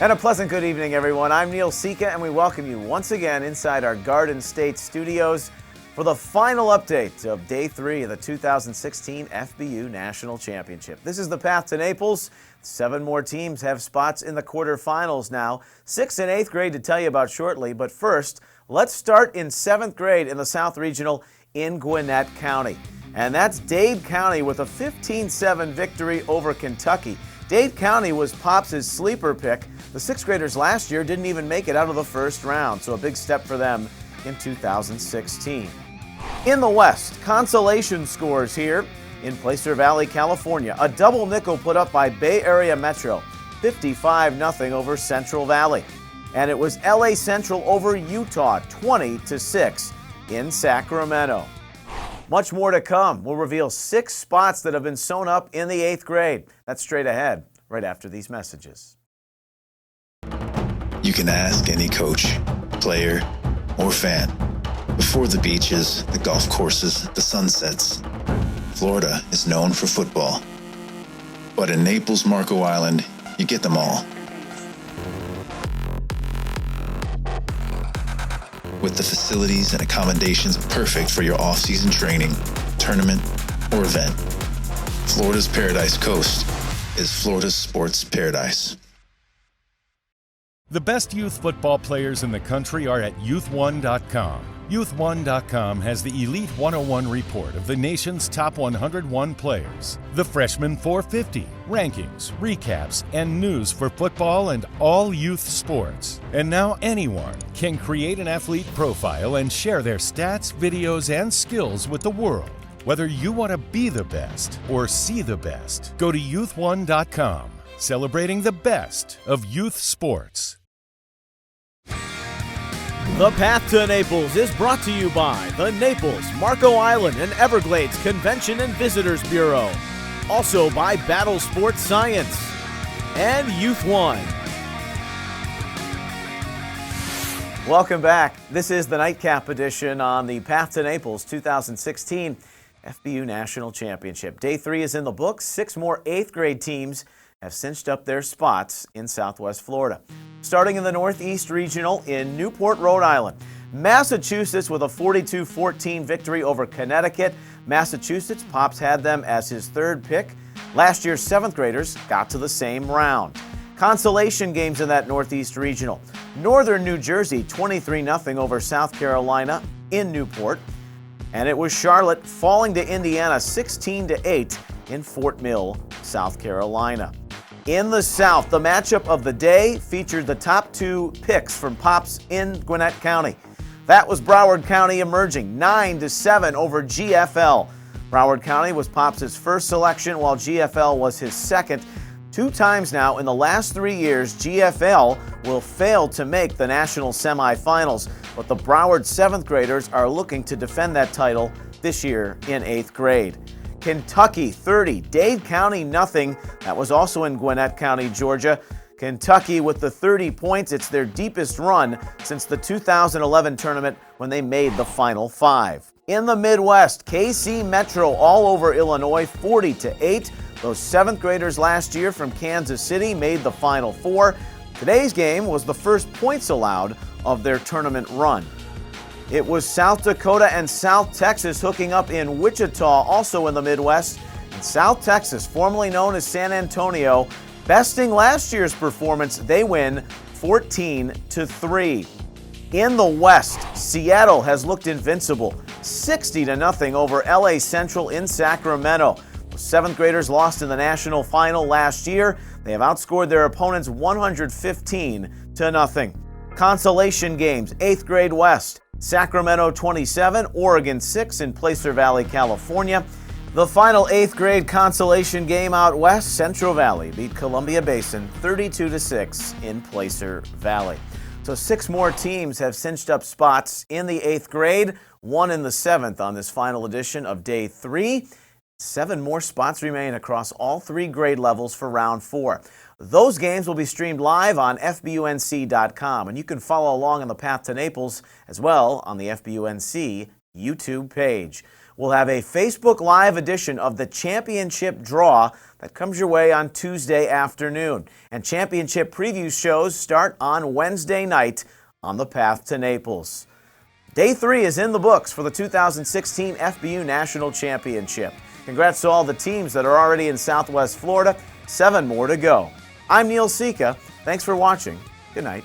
And a pleasant good evening, everyone. I'm Neil Sika, and we welcome you once again inside our Garden State studios for the final update of Day 3 of the 2016 FBU National Championship. This is the path to Naples. 7 more teams have spots in the quarterfinals now. 6th and 8th grade to tell you about shortly, but first, let's start in 7th grade in the South Regional in Gwinnett County. And that's Dade County with a 15-7 victory over Kentucky. Dade County was Pops' sleeper pick. The 6th graders last year didn't even make it out of the first round, so a big step for them in 2016. In the West, consolation scores here in Placer Valley, California. A double nickel put up by Bay Area Metro, 55-0 over Central Valley. And it was LA Central over Utah, 20-6 in Sacramento. Much more to come. We'll reveal 6 spots that have been sewn up in the 8th grade. That's straight ahead, right after these messages. You can ask any coach, player, or fan. Before the beaches, the golf courses, the sunsets, Florida is known for football. But in Naples, Marco Island, you get them all. With the facilities and accommodations perfect for your off-season training, tournament, or event. Florida's Paradise Coast is Florida's sports paradise. The best youth football players in the country are at youth1.com. Youth1.com has the Elite 101 report of the nation's top 101 players, the Freshman 450, rankings, recaps, and news for football and all youth sports. And now anyone can create an athlete profile and share their stats, videos, and skills with the world. Whether you want to be the best or see the best, go to youth1.com, celebrating the best of youth sports. The Path to Naples is brought to you by the Naples, Marco Island, and Everglades Convention and Visitors Bureau. Also by Battle Sports Science and Youth One. Welcome back. This is the nightcap edition on the Path to Naples 2016 FBU National Championship. Day 3 is in the books. 6 more 8th grade teams have cinched up their spots in Southwest Florida. Starting in the Northeast Regional in Newport, Rhode Island. Massachusetts with a 42-14 victory over Connecticut. Massachusetts, Pops had them as his 3rd pick. Last year's 7th graders got to the same round. Consolation games in that Northeast Regional. Northern New Jersey 23-0 over South Carolina in Newport. And it was Charlotte falling to Indiana 16-8 in Fort Mill, South Carolina. In the South, the matchup of the day featured the top 2 picks from Pops in Gwinnett County. That was Broward County emerging 9-7 over GFL. Broward County was Pops' first selection, while GFL was his second. 2 times now in the last 3 years, GFL will fail to make the national semifinals, but the Broward 7th graders are looking to defend that title this year in 8th grade. Kentucky 30, Dade County nothing. That was also in Gwinnett County, Georgia. Kentucky with the 30 points. It's their deepest run since the 2011 tournament when they made the Final 5. In the Midwest, KC Metro all over Illinois, 40-8. Those 7th graders last year from Kansas City made the Final 4. Today's game was the first points allowed of their tournament run. It was South Dakota and South Texas hooking up in Wichita, also in the Midwest. And South Texas, formerly known as San Antonio, besting last year's performance, they win 14-3. In the West, Seattle has looked invincible, 60-0 over LA Central in Sacramento. The 7th graders lost in the national final last year. They have outscored their opponents 115-0. Consolation games, 8th grade West. Sacramento 27, Oregon 6 in Placer Valley, California. The final 8th grade consolation game out west, Central Valley beat Columbia Basin 32-6 in Placer Valley. So 6 more teams have cinched up spots in the 8th grade, 1 in the 7th on this final edition of Day 3. 7 more spots remain across all 3 grade levels for Round 4. Those games will be streamed live on FBUNC.com, and you can follow along on the Path to Naples as well on the FBUNC YouTube page. we'll have a Facebook Live edition of the championship draw that comes your way on Tuesday afternoon. And championship preview shows start on Wednesday night on the path to Naples. Day 3 is in the books for the 2016 FBU National Championship. Congrats to all the teams that are already in Southwest Florida. 7 more to go. I'm Neil Sika. Thanks for watching. Good night.